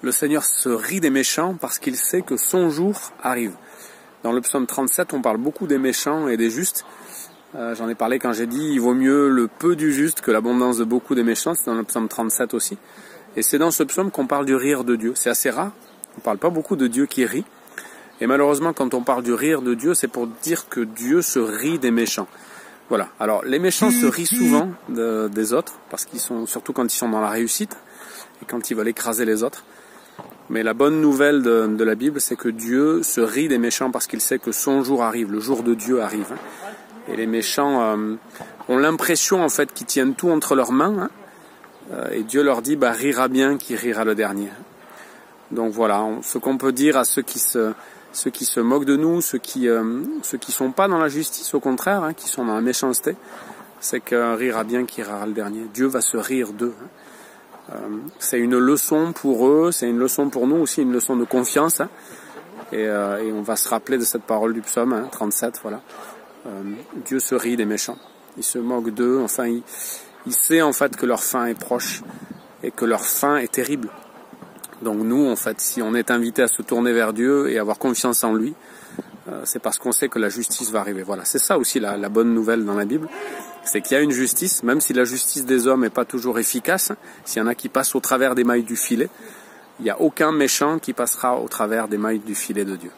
Le Seigneur se rit des méchants parce qu'il sait que son jour arrive. Dans le psaume 37, on parle beaucoup des méchants et des justes. J'en ai parlé quand j'ai dit il vaut mieux le peu du juste que l'abondance de beaucoup des méchants. C'est dans le psaume 37 aussi. Et c'est dans ce psaume qu'on parle du rire de Dieu. C'est assez rare. On ne parle pas beaucoup de Dieu qui rit. Et malheureusement, quand on parle du rire de Dieu, c'est pour dire que Dieu se rit des méchants. Voilà. Alors, les méchants se rient souvent des autres, parce qu'ils sont, surtout quand ils sont dans la réussite, et quand ils veulent écraser les autres. Mais la bonne nouvelle de la Bible, c'est que Dieu se rit des méchants parce qu'il sait que son jour arrive, le jour de Dieu arrive. Et les méchants ont l'impression, en fait, qu'ils tiennent tout entre leurs mains, et Dieu leur dit, rira bien qui rira le dernier. Donc voilà, ce qu'on peut dire à ceux qui se moquent de nous, ceux qui sont pas dans la justice, au contraire, qui sont dans la méchanceté, c'est que rira bien qui rira le dernier. Dieu va se rire d'eux. C'est une leçon pour eux, c'est une leçon pour nous aussi, une leçon de confiance. Et on va se rappeler de cette parole du psaume 37, voilà. Dieu se rit des méchants. Il se moque d'eux, enfin, il sait en fait que leur fin est proche et que leur fin est terrible. Donc nous, en fait, si on est invité à se tourner vers Dieu et avoir confiance en lui, c'est parce qu'on sait que la justice va arriver. Voilà, c'est ça aussi la bonne nouvelle dans la Bible, c'est qu'il y a une justice, même si la justice des hommes n'est pas toujours efficace, s'il y en a qui passent au travers des mailles du filet, il n'y a aucun méchant qui passera au travers des mailles du filet de Dieu.